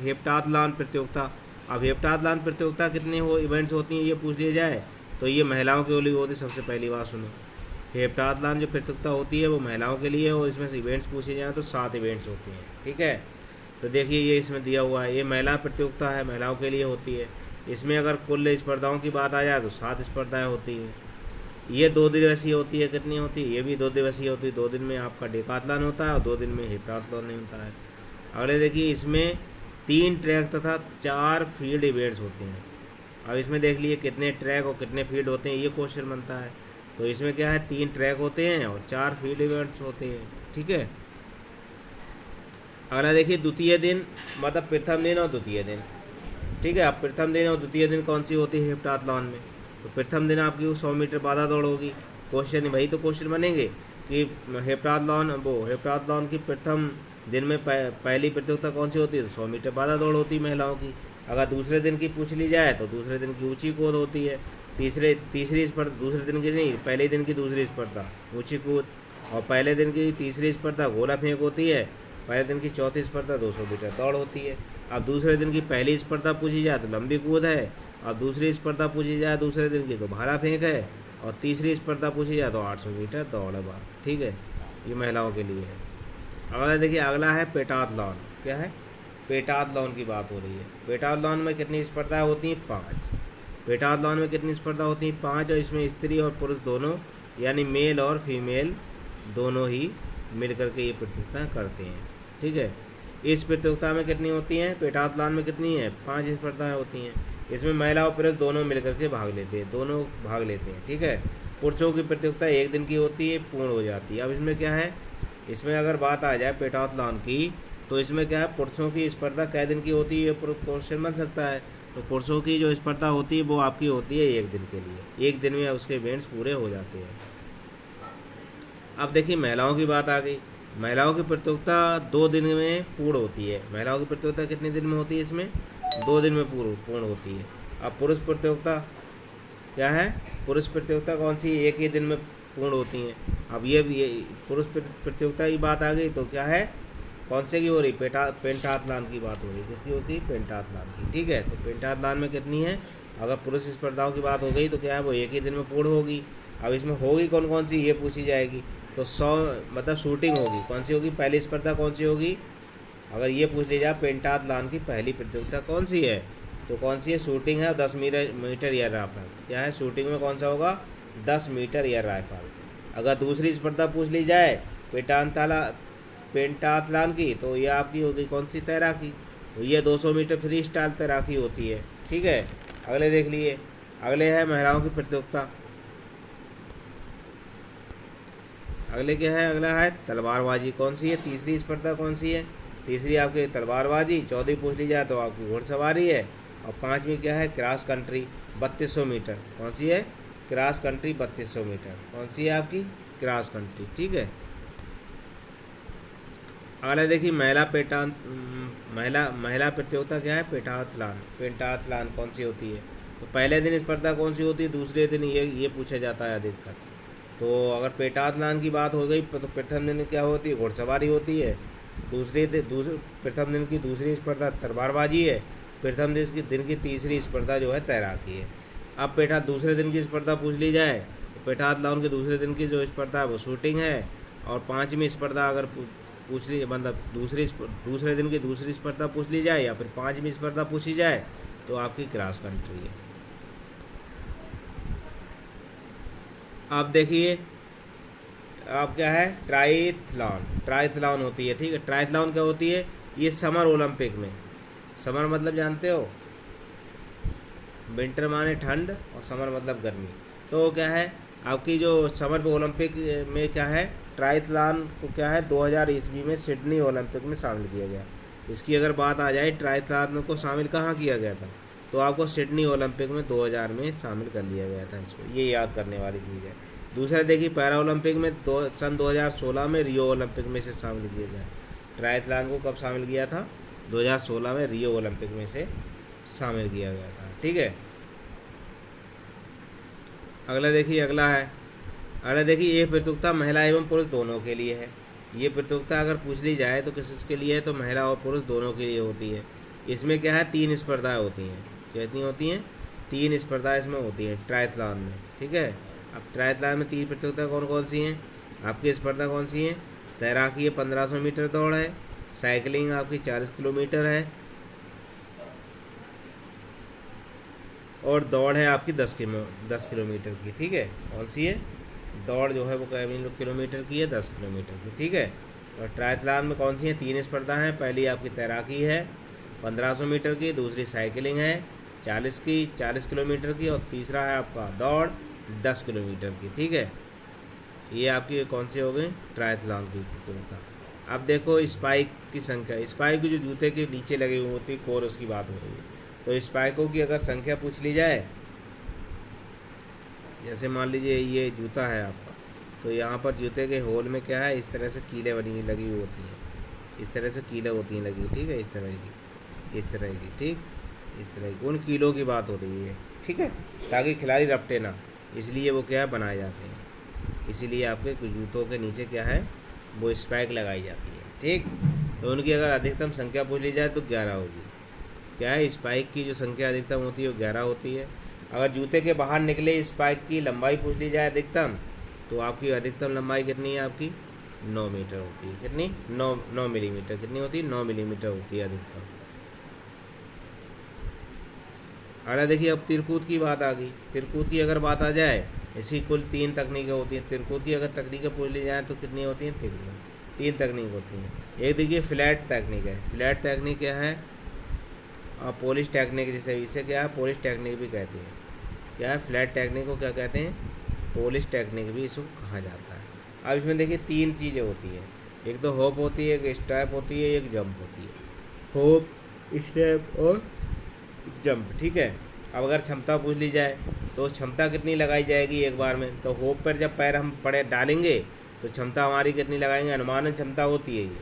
हेप्टाथलॉन प्रतियोगिता। अब हेप्टाथलॉन प्रतियोगिता कितने इवेंट्स होती हैं, ये पूछ लिया जाए तो ये महिलाओं के लिए होती है। सबसे पहली बात सुनो, हेप्टाथलॉन जो प्रतियोगिता होती है वो महिलाओं के लिए, और इसमें से इवेंट्स पूछे जाएँ तो 7 इवेंट्स होती हैं। ठीक है, तो देखिए ये इसमें दिया हुआ है, ये महिला प्रतियोगिता है, महिलाओं के लिए होती है। इसमें अगर कुल स्पर्धाओं की बात आ जाए तो 7 स्पर्धाएँ होती हैं। ये 2 दिवसीय होती है। कितनी होती है? ये भी 2 दिवसीय होती है। 2 दिन में आपका डेकाथलॉन होता है और 2 दिन में हेप्टाथलॉन नहीं होता है। अगले देखिए, इसमें 3 ट्रैक तथा 4 फील्ड इवेंट्स होते हैं। अब इसमें देख लिए कितने ट्रैक और कितने फील्ड होते हैं, ये क्वेश्चन बनता है। तो इसमें क्या है? 3 ट्रैक होते हैं और 4 फील्ड इवेंट्स होते हैं। ठीक है, अगला देखिए द्वितीय दिन, मतलब प्रथम दिन और द्वितीय दिन। ठीक है। अब प्रथम दिन और द्वितीय दिन कौन सी होती है हेप्टाथलॉन में? तो प्रथम दिन आपकी 100 मीटर बाधा दौड़ होगी। क्वेश्चन वही तो क्वेश्चन बनेंगे कि हेप्टाथलॉन की प्रथम दिन में पहली प्रतियोगिता कौन सी होती है? 100 मीटर बाधा दौड़ होती है महिलाओं की। अगर दूसरे दिन की पूछ ली जाए तो दूसरे दिन की ऊंची कूद होती है। तीसरी स्पर्धा दूसरे दिन की नहीं, पहले दिन की दूसरी स्पर्धा ऊंची कूद, और पहले दिन की तीसरी स्पर्धा गोला फेंक होती है। पहले दिन की चौथी स्पर्धा 200 मीटर दौड़ होती है। अब दूसरे दिन की पहली स्पर्धा पूछी जाए तो लंबी कूद है। अब दूसरी स्पर्धा पूछी जाए दूसरे दिन की तो भाला फेंक है। और तीसरी स्पर्धा पूछी जाए तो 800 मीटर दौड़ है। ठीक है, ये महिलाओं के लिए है। अगला देखिए, अगला है पेटाथलॉन। क्या है? पेटाथलॉन की बात हो रही है। पेटाथलॉन में कितनी स्पर्धाएँ होती हैं? 5। पेटाथलॉन में कितनी स्पर्धा होती हैं? 5। और इसमें स्त्री और पुरुष दोनों, यानी मेल और फीमेल दोनों ही मिल करके ये प्रतियोगिता करते हैं। ठीक है। इस प्रतियोगिता में कितनी होती हैं? पेटाथलॉन में कितनी है? 5 स्पर्धाएँ होती हैं। इसमें महिला और पुरुष दोनों मिल करके भाग लेते हैं। ठीक है। पुरुषों की प्रतियोगिता 1 दिन की होती है, पूर्ण हो जाती है। अब इसमें क्या है, इसमें अगर बात आ जाए पेटाथलॉन की, तो इसमें क्या है, पुरुषों की स्पर्धा कै दिन की होती है, ये क्वेश्चन बन सकता है। तो पुरुषों की जो स्पर्धा होती है वो आपकी होती है 1 दिन के लिए। 1 दिन में उसके इवेंट्स पूरे हो जाते हैं। अब देखिए, महिलाओं की बात आ गई। महिलाओं की प्रतियोगिता 2 दिन में पूर्ण होती है। महिलाओं की प्रतियोगिता कितने दिन में होती है? इसमें 2 दिन में पूर्ण होती है। अब पुरुष प्रतियोगिता क्या है? पुरुष प्रतियोगिता कौन सी? 1 ही दिन में पूर्ण होती हैं। अब ये पुरुष प्रतियोगिता की बात आ गई तो क्या है, कौन से की हो रही? पेंटाथलॉन की बात हो रही है। किसकी होती है? पेंटाथलॉन की। ठीक है। तो पेंटाथलॉन में कितनी है? अगर पुरुष स्पर्धाओं की बात हो गई तो क्या है, वो 1 ही दिन में पूर्ण होगी। अब इसमें होगी कौन कौन सी, ये पूछी जाएगी। तो 100 मतलब शूटिंग होगी। कौन सी होगी? पहली स्पर्धा कौन सी होगी? अगर ये पूछ ली जाए पेंटाथलॉन की पहली प्रतियोगिता कौन सी है, तो कौन सी है? शूटिंग है। 10 मीटर एयर राइफल। क्या है? शूटिंग में कौन सा होगा? 10 मीटर एयर राइफल। अगर दूसरी स्पर्धा पूछ ली जाए पेंटाथलॉन की, तो ये आपकी होगी कौन सी? तैराकी। तो ये 200 मीटर फ्री स्टाइल तैराकी होती है। ठीक है। अगले देख लिए, अगले है महिलाओं की प्रतियोगिता। अगले क्या है? अगला है तलवारबाजी। कौन सी है? तीसरी स्पर्धा कौन सी है? तीसरी आपकी तलवारबाजी। चौथी पूछ ली जाए तो आपकी घुड़सवारी है। और 5वीं क्या है? Cross country 3200 metre. कौन सी है? Cross country 3200 metre. कौन सी है आपकी? Cross country. ठीक है। अगला देखिए, महिला प्रतियोगिता क्या है? पेंटाथलॉन कौन सी होती है? तो पहले दिन स्पर्धा कौन सी होती है? दूसरे दिन ये पूछा जाता है अधिकतर। तो अगर पेंटाथलॉन की बात हो गई तो प्रथम दिन क्या होती है? घुड़सवारी होती है। प्रथम दिन की दूसरी स्पर्धा तलवारबाजी है। प्रथम दिन की तीसरी स्पर्धा जो है तैराकी है। अब दूसरे दिन की स्पर्धा पूछ ली जाए तो पेंटाथलॉन के दूसरे दिन की जो स्पर्धा है वो शूटिंग है। और 5वीं स्पर्धा अगर पूछ ली, मतलब दूसरे दिन की दूसरी स्पर्धा पूछ ली जाए या फिर 5वीं स्पर्धा पूछी जाए तो आपकी क्रॉस कंट्री है। आप देखिए, अब क्या है? ट्राइथलॉन होती है। ठीक है। ट्राइथलॉन क्या होती है? ये समर ओलंपिक में, समर मतलब जानते हो, विंटर माने ठंड और समर मतलब गर्मी। तो क्या है आपकी जो समर ओलंपिक में क्या है, ट्राइथलॉन को क्या है 2000 ईस्वी में सिडनी ओलंपिक में शामिल किया गया। इसकी अगर बात आ जाए ट्राइथलॉन को शामिल कहाँ किया गया था, तो आपको सिडनी ओलंपिक में 2000 में शामिल कर लिया गया था। इसको ये याद करने वाली चीज़ है। दूसरा देखिए, पैरा ओलंपिक में सन 2016 में रियो ओलंपिक में से शामिल किया गया। ट्राइथलॉन को कब शामिल किया था? 2016 में रियो ओलंपिक में से शामिल किया गया था। ठीक है। अगला देखिए, अगला देखिए, ये प्रतियोगिता महिला एवं पुरुष दोनों के लिए है। ये प्रतियोगिता अगर पूछ ली जाए तो किसके लिए है, तो महिला और पुरुष दोनों के लिए होती है। इसमें क्या है? 3 स्पर्धाएँ होती हैं। कितनी होती हैं? 3 स्पर्धाएँ इसमें होती हैं ट्राइथलॉन में। ठीक है। अब ट्राइथलॉन में 3 प्रतियोगिता कौन कौन सी हैं? आपकी स्पर्धा कौन सी है? तैराकी है, 1500 मीटर दौड़ है। साइकिलिंग आपकी 40 किलोमीटर है। और दौड़ है आपकी 10 किलोमीटर की। ठीक है। कौन सी है? दौड़ जो है वो किलोमीटर की है, 10 किलोमीटर की। ठीक है। और ट्राइथलॉन में कौन सी है? 3 स्पर्धा हैं। पहली आपकी तैराकी है 1500 मीटर की, दूसरी साइकिलिंग है 40 किलोमीटर की, और तीसरा है आपका दौड़ 10 किलोमीटर की। ठीक है। ये आपकी कौन सी हो गई? ट्राइथलॉन की प्रतियोगिता। अब देखो स्पाइक की संख्या, स्पाइक जो जूते के नीचे लगे हुए होती है कोर, उसकी बात हो रही है। तो स्पाइकों की अगर संख्या पूछ ली जाए, जैसे मान लीजिए ये जूता है आपका, तो यहाँ पर जूते के होल में क्या है, इस तरह से कीलें बनी लगी हुई होती हैं, इस तरह से कीलें होती हैं लगी, ठीक है, इस तरह की, ठीक, इस तरह की, उन कीलों की बात हो रही है, ठीक है, ताकि खिलाड़ी रपटे ना, इसलिए वो क्या है बनाए जाते हैं, इसीलिए आपके कुछ जूतों के नीचे क्या है, वो स्पाइक लगाई जाती है, ठीक। तो उनकी अगर अधिकतम संख्या पूछ ली जाए तो 11 होगी। क्या है, स्पाइक की जो संख्या अधिकतम होती है वो 11 होती है। अगर जूते के बाहर निकले स्पाइक की लंबाई पूछ ली जाए अधिकतम, तो आपकी अधिकतम लंबाई कितनी है, आपकी 9 मीटर होती है। कितनी, 9 मिलीमीटर। कितनी होती है, 9 मिलीमीटर होती है अधिकतम। अगर देखिए अब तिरकूत की बात आ गई। तिरकूत की अगर बात आ जाए, इसकी कुल 3 तकनीकें होती हैं। तिरकूत की अगर तकनीकें पूछ ली जाए तो कितनी होती हैं, 3 तकनीक होती हैं। एक देखिए फ्लैट टेक्निक है। फ्लैट टेक्निक क्या है, पॉलिश टेक्निक, जैसे इसे क्या है, पॉलिश टेक्निक भी कहते हैं। क्या है, फ्लैट टेक्निक को क्या कहते हैं, पॉलिश टेक्निक भी इसको कहा जाता है। अब इसमें देखिए 3 चीज़ें होती हैं, एक तो होप होती है, एक स्टेप होती है, एक जंप होती है। होप, स्टेप और जंप, ठीक है। अब अगर क्षमता पूछ ली जाए तो क्षमता कितनी लगाई जाएगी एक बार में, तो होप पर जब पैर हम पड़े डालेंगे तो क्षमता हमारी कितनी लगाएंगे, अनुमानन क्षमता होती है ये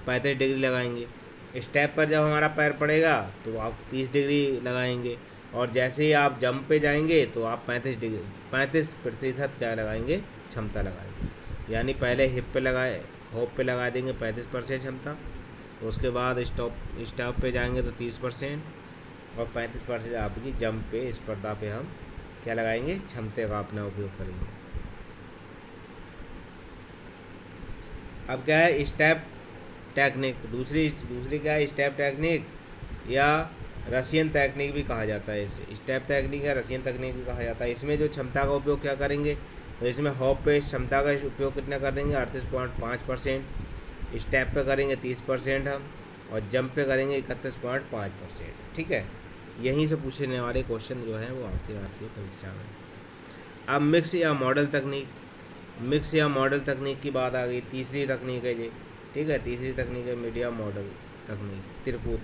35 डिग्री लगाएंगे। स्टेप पर जब हमारा पैर पड़ेगा तो आप 30 डिग्री लगाएंगे, और जैसे ही आप जंप पे जाएंगे तो आप 35% क्या लगाएंगे, क्षमता लगाएंगे। यानी पहले हिप पे लगाए, होप पे लगा देंगे 35% क्षमता, उसके बाद स्टॉप पे जाएंगे तो 30%, और 35% आपकी जंप पे, स्पर्धा पे हम क्या लगाएंगे, क्षमता का अपना उपयोग करेंगे। अब क्या है, स्टेप टेक्निक, दूसरी क्या है, स्टेप टेक्निक या रशियन टेक्निक भी कहा जाता है इसे। स्टेप टेक्निक या रशियन टेक्निक भी कहा जाता है। इसमें जो क्षमता का उपयोग क्या करेंगे, तो इसमें हॉप पे क्षमता का उपयोग कितना कर देंगे, 38.5%, स्टेप पे करेंगे 30% हम, और जंप पे करेंगे 31.5%, ठीक है। यहीं से पूछने वाले क्वेश्चन जो हैं वो आपके आती है परीक्षा में। अब मिक्स या मॉडल तकनीक की बात आ गई। तीसरी तकनीक है ये, ठीक है, तीसरी तकनीक है मीडिया मॉडल तकनीक, तिरकूत,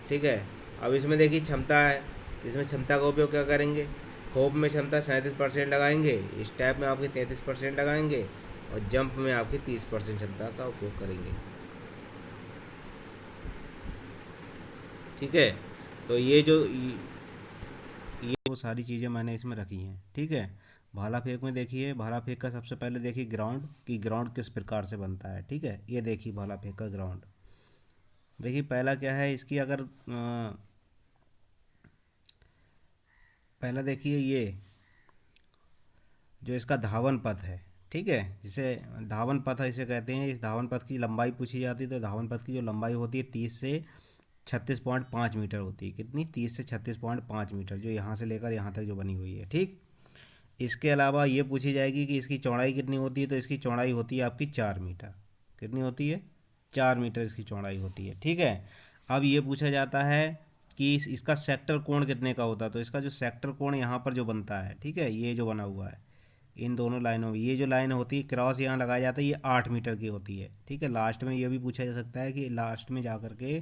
ठीक है। अब इसमें देखिए क्षमता है, इसमें क्षमता का उपयोग क्या करेंगे, होप में क्षमता 37% लगाएंगे, स्टेप में आपकी 33% लगाएंगे, और जंप में आपकी 30% क्षमता का उपयोग करेंगे, ठीक है। तो ये वो सारी चीज़ें मैंने इसमें रखी हैं, ठीक है। भाला फेंक में देखिए, भाला फेंक का सबसे पहले देखिए ग्राउंड किस प्रकार से बनता है, ठीक है। ये देखिए भाला फेंक का ग्राउंड, देखिए पहला क्या है इसकी, अगर पहला देखिए ये जो इसका धावन पथ है, ठीक है, जिसे धावन पथ इसे कहते हैं। इस धावन पथ की लंबाई पूछी जाती है, तो धावन पथ की जो लंबाई होती है 30 से 36.5 मीटर होती है। कितनी, 30 से 36.5 मीटर, जो यहाँ से लेकर यहाँ तक जो बनी हुई है, ठीक। इसके अलावा ये पूछी जाएगी कि इसकी चौड़ाई कितनी होती है, तो इसकी चौड़ाई होती है आपकी 4 मीटर। कितनी होती है, 4 मीटर इसकी चौड़ाई होती है, ठीक है। अब ये पूछा जाता है कि इसका सेक्टर कोण कितने का होता है, तो इसका जो सेक्टर कोण यहाँ पर जो बनता है, ठीक है, ये जो बना हुआ है इन दोनों लाइनों में, ये जो लाइन होती है क्रॉस यहाँ लगाया जाता है, ये 8 मीटर की होती है, ठीक है। लास्ट में ये भी पूछा जा सकता है कि लास्ट में जा कर के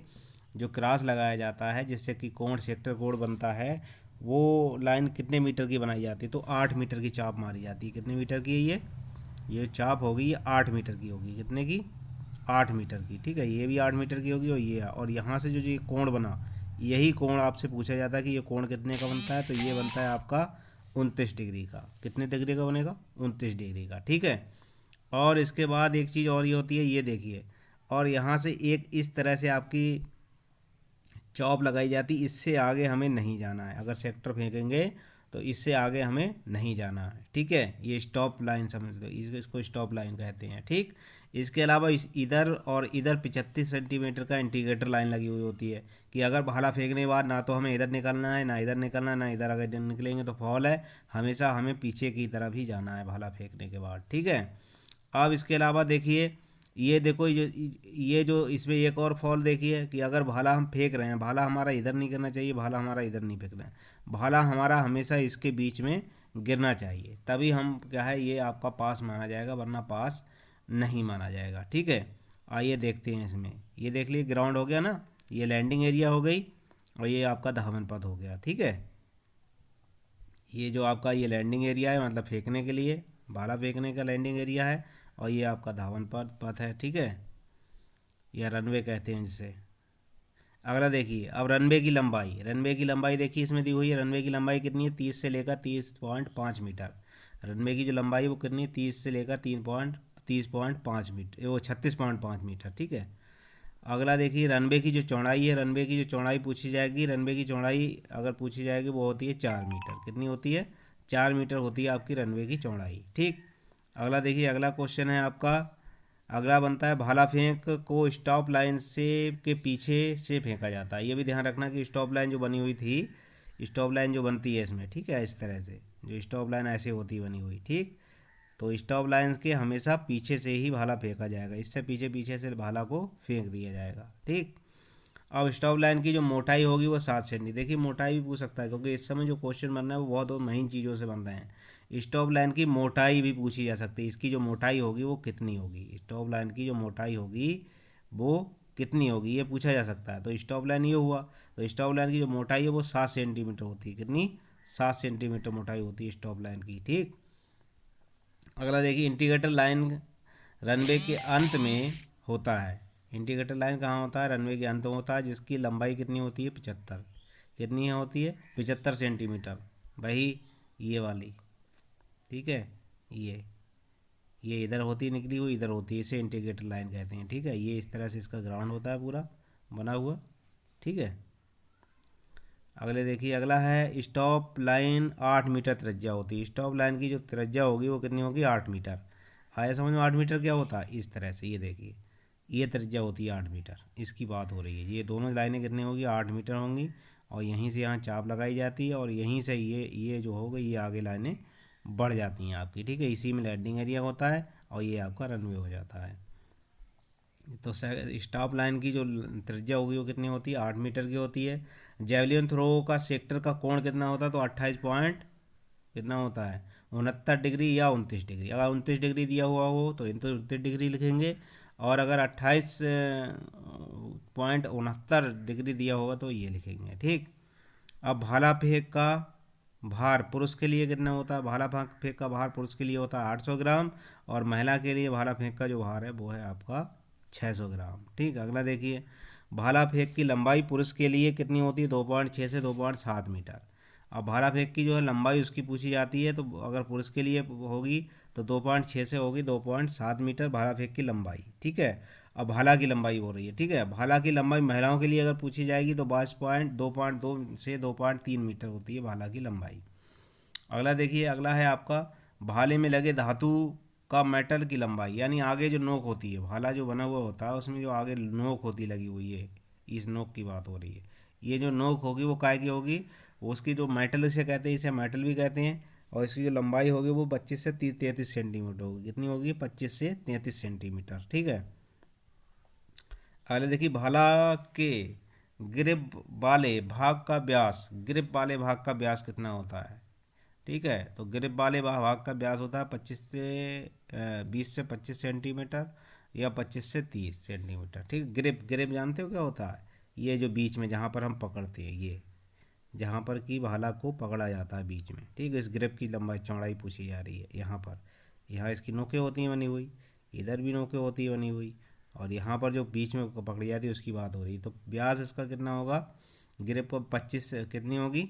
जो क्रॉस लगाया जाता है जिससे कि कोण, सेक्टर कोण बनता है, वो लाइन कितने मीटर की बनाई जाती है, तो 8 मीटर की चाप मारी जाती है। कितने मीटर की है ये चाप होगी, ये 8 मीटर की होगी। कितने की, 8 मीटर की, ठीक है। ये भी 8 मीटर की होगी, और यहाँ से जो ये कोण बना, यही कोण आपसे पूछा जाता है कि ये कोण कितने का बनता है, तो ये बनता है आपका 29 डिग्री का। कितने डिग्री का बनेगा, 29 डिग्री का, ठीक है। और इसके बाद एक चीज़ और ये होती है, ये देखिए, और यहाँ से एक इस तरह से आपकी चॉप लगाई जाती, इससे आगे हमें नहीं जाना है। अगर सेक्टर फेंकेंगे तो इससे आगे हमें नहीं जाना है, ठीक है। ये स्टॉप लाइन समझ लो, इसको स्टॉप लाइन कहते हैं, ठीक। इसके अलावा इधर और इधर 35 सेंटीमीटर का इंडिकेटर लाइन लगी हुई होती है कि अगर भाला फेंकने के बाद ना तो हमें इधर निकलना है, ना इधर निकलना है, ना इधर अगर निकलेंगे तो फॉल है, हमेशा हमें पीछे की तरफ ही जाना है भाला फेंकने के बाद, ठीक है। अब इसके अलावा देखिए, ये देखो, ये जो इसमें एक और फॉल देखिए कि अगर भाला हम फेंक रहे हैं, भाला हमारा इधर नहीं गिरना चाहिए, भाला हमारा इधर नहीं फेंकना है, भाला हमारा हमेशा इसके बीच में गिरना चाहिए, तभी हम क्या है, ये आपका पास माना जाएगा, वरना पास नहीं माना जाएगा, ठीक है। आइए देखते हैं इसमें, ये देख लीजिए ग्राउंड हो गया ना, ये लैंडिंग एरिया हो गई। और ये आपका धावन पथ हो गया। ठीक है, ये जो आपका ये लैंडिंग एरिया है, मतलब फेंकने के लिए, भाला फेंकने का लैंडिंग एरिया है, और ये आपका धावन पथ है। ठीक है, या रनवे कहते हैं जिसे। अगला देखिए, अब रनवे की लंबाई देखिए इसमें दी हुई है। रनवे की लंबाई कितनी है? 30 से लेकर 30.5 मीटर। रनवे की जो लंबाई है वो कितनी है? 30 से लेकर 30.5 मीटर, वो 36.5 मीटर। ठीक है, अगला देखिए, रनवे की जो चौड़ाई है, रनवे की जो चौड़ाई पूछी जाएगी, रनवे की चौड़ाई अगर पूछी जाएगी वो होती है 4 मीटर। कितनी होती है? 4 मीटर होती है आपकी रनवे की चौड़ाई। ठीक, अगला देखिए, अगला क्वेश्चन है आपका, अगला बनता है, भाला फेंक को स्टॉप लाइन से के पीछे से फेंका जाता है। ये भी ध्यान रखना कि स्टॉप लाइन जो बनी हुई थी, स्टॉप लाइन जो बनती है इसमें, ठीक है, इस तरह से जो स्टॉप लाइन ऐसे होती बनी हुई, ठीक, तो स्टॉप लाइन के हमेशा पीछे से ही भाला फेंका जाएगा, इससे पीछे पीछे से भाला को फेंक दिया जाएगा। ठीक, अब स्टॉप लाइन की जो मोटाई होगी वो 7 सेंटी। देखिए मोटाई भी पूछ सकता है, क्योंकि इस समय जो क्वेश्चन बन रहा है वो बहुत महीन चीज़ों से बन रहे हैं। स्टॉप लाइन की मोटाई भी पूछी जा सकती है, इसकी जो मोटाई होगी वो कितनी होगी, स्टॉप लाइन की जो मोटाई होगी वो कितनी होगी, ये पूछा जा सकता है। तो स्टॉप लाइन ये हुआ, तो स्टॉप लाइन की जो मोटाई है वो 7 सेंटीमीटर होती है। कितनी? 7 सेंटीमीटर मोटाई होती है स्टॉप लाइन की। ठीक, अगला देखिए, इंडिकेटर लाइन रनवे के अंत में होता है। इंडिकेटर लाइन कहाँ होता है? रनवे के अंत में होता है, जिसकी लंबाई कितनी होती है? 75। कितनी होती है? 75 सेंटीमीटर। वही ये वाली, ठीक है, ये इधर होती है निकली हुई, इधर होती है, इसे इंडिकेटर लाइन कहते हैं। ठीक है, ये इस तरह से इसका ग्राउंड होता है पूरा बना हुआ। ठीक है, अगले देखिए, अगला है, स्टॉप लाइन 8 मीटर त्रिज्या होती है। स्टॉप लाइन की जो त्रिज्या होगी वो कितनी होगी? 8 मीटर। आया समझ में? 8 मीटर क्या होता है? इस तरह से ये देखिए, ये त्रिज्या होती है 8 मीटर, इसकी बात हो रही है। ये दोनों लाइनें कितनी होगी? 8 मीटर होंगी, और यहीं से यहाँ चाप लगाई जाती है, और यहीं से ये जो होगा ये आगे लाइनें बढ़ जाती हैं आपकी। ठीक है, इसी में लैंडिंग एरिया होता है, और ये आपका रनवे हो जाता है। तो स्टॉप लाइन की जो त्रिज्या होगी वो कितनी होती है? 8 मीटर की होती है। जेवलिन थ्रो का सेक्टर का कोण कितना होता है? तो 28 पॉइंट कितना होता है? 69 डिग्री या 29 डिग्री। अगर 29 डिग्री दिया हुआ हो तो 29 डिग्री लिखेंगे, और अगर 28.69 डिग्री दिया होगा तो ये लिखेंगे। ठीक, अब भाला फेंक का भार पुरुष के लिए कितना होता है? भाला फेंक का भार पुरुष के लिए होता है 800 ग्राम, और महिला के लिए भाला फेंक का जो भार है वो है आपका 600 ग्राम। ठीक, अगला देखिए, भाला फेंक की लंबाई पुरुष के लिए कितनी होती है? 2.6 से 2.7 मीटर। अब भाला फेंक की जो है लंबाई उसकी पूछी जाती है, तो अगर पुरुष के लिए होगी तो 2.6 से होगी 2.7 मीटर भाला फेंक की लंबाई। ठीक है, अब भाला की लंबाई हो रही है। ठीक है, भाला की लंबाई महिलाओं के लिए अगर पूछी जाएगी तो 22.2 से 2.3 मीटर होती है भाला की लंबाई। अगला देखिए, अगला है आपका, भाले में लगे धातु का मेटल की लंबाई, यानी आगे जो नोक होती है, भाला जो बना हुआ होता है उसमें जो आगे नोक होती लगी हुई है, इस नोक की बात हो रही है। ये जो नोक होगी वो काय की होगी? उसकी जो मेटल इसे कहते हैं, इसे मेटल भी कहते हैं, और इसकी जो लंबाई होगी वो 25 से 33 सेंटीमीटर होगी। कितनी होगी? 25 से 33 सेंटीमीटर। ठीक है, अगले देखिए, भाला के ग्रिप वाले भाग का व्यास, ग्रिप वाले भाग का व्यास कितना होता है? ठीक है, तो ग्रिप वाले भाग का व्यास होता है 20 से 25 सेंटीमीटर, या 25 से 30 सेंटीमीटर। ठीक, ग्रिप जानते हो क्या होता है? ये जो बीच में जहाँ पर हम पकड़ते हैं, ये जहाँ पर कि भाला को पकड़ा जाता है बीच में। ठीक है, इस ग्रिप की लंबाई चौड़ाई पूछी जा रही है। यहाँ पर, यहाँ इसकी नोकें होती हैं बनी हुई, इधर भी नोकें होती है बनी हुई, और यहाँ पर जो बीच में पकड़ी जाती है उसकी बात हो रही है। तो व्यास इसका कितना होगा? ग्रिप को 25 कितनी होगी?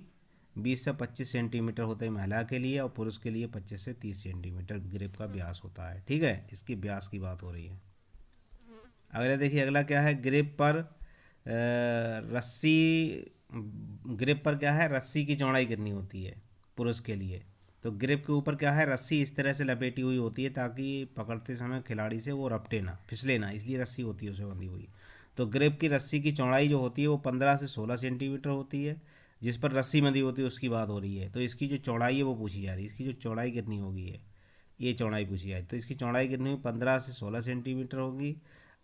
20 से 25 सेंटीमीटर होता है महिला के लिए, और पुरुष के लिए 25 से 30 सेंटीमीटर ग्रिप का व्यास होता है। ठीक है, इसकी व्यास की बात हो रही है। अगला देखिए, अगला क्या है, ग्रिप पर रस्सी, ग्रिप पर क्या है? रस्सी की चौड़ाई कितनी होती है पुरुष के लिए? तो ग्रिप के ऊपर क्या है? रस्सी इस तरह से लपेटी हुई होती है ताकि पकड़ते समय खिलाड़ी से वो रपटे ना, फिसले ना, इसलिए रस्सी होती है उसे बंधी हुई। तो ग्रिप की रस्सी की चौड़ाई जो होती है वो 15 से 16 सेंटीमीटर होती है, जिस पर रस्सी बंधी होती है उसकी बात हो रही है। तो इसकी जो चौड़ाई है वो पूछी जा रही है, इसकी जो चौड़ाई कितनी होगी है, ये चौड़ाई पूछी जा रही है। तो इसकी चौड़ाई कितनी होगी? 15 से 16 सेंटीमीटर होगी,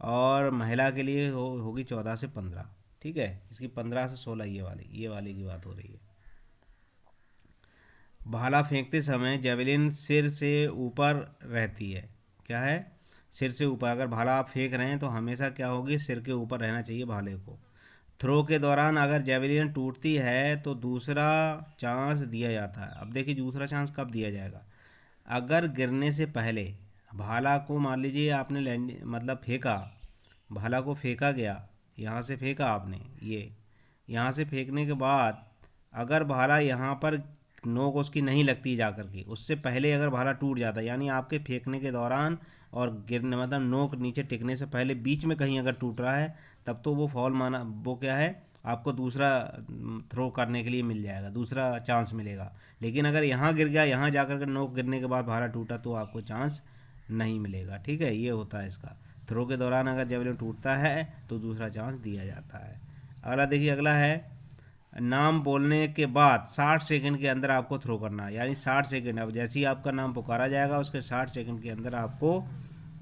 और महिला के लिए होगी 14 से 15। ठीक है, इसकी 15 से 16 ये वाली की बात हो रही है। भाला फेंकते समय जेवलिन सिर से ऊपर रहती है। क्या है? सिर से ऊपर। अगर भाला आप फेंक रहे हैं तो हमेशा क्या होगी? सिर के ऊपर रहना चाहिए भाले को। थ्रो के दौरान अगर जेवलिन टूटती है तो दूसरा चांस दिया जाता है। अब देखिए दूसरा चांस कब दिया जाएगा, अगर गिरने से पहले भाला को, मान लीजिए आपने लैंड मतलब फेंका, भाला को फेंका गया, यहाँ से फेंका आपने, ये यहाँ से फेंकने के बाद अगर भाला यहाँ पर नोक उसकी नहीं लगती जा कर के, उससे पहले अगर भाला टूट जाता है, यानी आपके फेंकने के दौरान और गिरने मतलब नोक नीचे टिकने से पहले बीच में कहीं अगर टूट रहा है, तब तो वो फॉल माना, वो क्या है, आपको दूसरा थ्रो करने के लिए मिल जाएगा, दूसरा चांस मिलेगा। लेकिन अगर यहाँ गिर गया, यहाँ जाकर के नोक गिरने के बाद भाला टूटा, तो आपको चांस नहीं मिलेगा। ठीक है, ये होता है इसका। थ्रो के दौरान अगर जेवलिन टूटता है तो दूसरा चांस दिया जाता है। अगला देखिए, अगला है नाम बोलने के बाद 60 सेकंड के अंदर आपको थ्रो करना है, यानी 60 सेकंड, अब जैसे ही आपका नाम पुकारा जाएगा उसके 60 सेकंड के अंदर आपको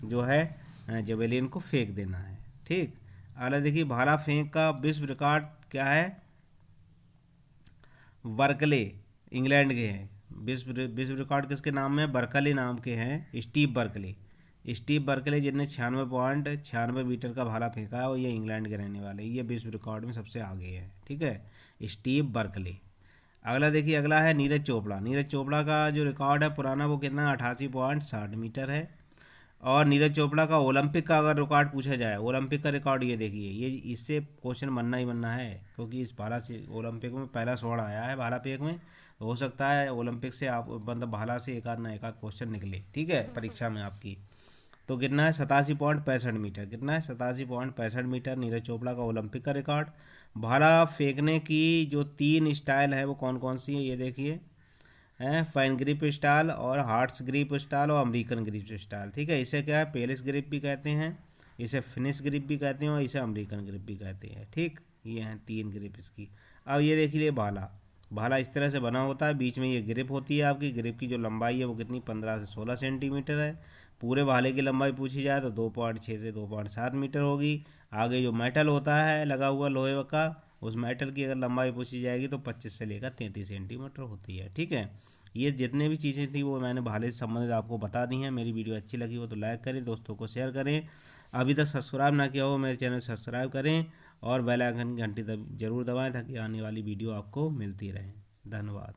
जो है जेवलिन को फेंक देना है। ठीक, अगला देखिए, भाला फेंक का विश्व रिकॉर्ड क्या है, बर्कले इंग्लैंड के हैं। विश्व रिकॉर्ड किसके नाम में, बर्कले नाम के हैं, स्टीव बर्कले। स्टीव बर्कले जिनने 96.96 मीटर का भाला फेंका है, और ये इंग्लैंड के रहने वाले, ये विश्व रिकॉर्ड में सबसे आगे है। ठीक है, स्टीव बर्कले। अगला देखिए, अगला है नीरज चोपड़ा। नीरज चोपड़ा का जो रिकॉर्ड है पुराना, वो कितना 88.60 मीटर है। और नीरज चोपड़ा का ओलंपिक का अगर रिकॉर्ड पूछा जाए, ओलंपिक का रिकॉर्ड ये देखिए, ये इससे क्वेश्चन बनना ही बनना है, क्योंकि इस भाला से ओलंपिक में पहला स्वर्ण आया है भाला फेंक में। हो सकता है ओलंपिक से आप मतलब भाला से एक आध क्वेश्चन निकले, ठीक है, परीक्षा में आपकी। तो कितना है, 87.65 मीटर। कितना है, 87.65 मीटर नीरज चोपड़ा का ओलंपिक का रिकॉर्ड। भाला फेंकने की जो 3 स्टाइल है वो कौन कौन सी है, ये देखिए, हैं फाइन ग्रिप स्टाइल और हार्ट्स ग्रिप स्टाइल और अमेरिकन ग्रिप स्टाइल। ठीक है, इसे क्या है, पेलिस ग्रिप भी कहते हैं, इसे फिनिश ग्रिप भी कहते हैं, और इसे अमेरिकन ग्रिप भी कहते हैं। ठीक, ये हैं 3 ग्रिप इसकी। अब ये देखिए, भाला भाला इस तरह से बना होता है, बीच में ये ग्रिप होती है आपकी। ग्रिप की जो लंबाई है वो कितनी, 15 से 16 सेंटीमीटर है। पूरे भाले की लंबाई पूछी जाए तो 2.6 से 2.7 मीटर होगी। आगे जो मेटल होता है लगा हुआ लोहे का, उस मेटल की अगर लंबाई पूछी जाएगी तो 25 से लेकर 33 सेंटीमीटर होती है। ठीक है, ये जितने भी चीज़ें थी वो मैंने भाले से संबंधित आपको बता दी हैं। मेरी वीडियो अच्छी लगी हो तो लाइक करें, दोस्तों को शेयर करें। अभी तक सब्सक्राइब ना किया हो मेरे चैनल सब्सक्राइब करें, और बेल आइकन की घंटी जरूर दबाएं, ताकि आने वाली वीडियो आपको मिलती रहे। धन्यवाद।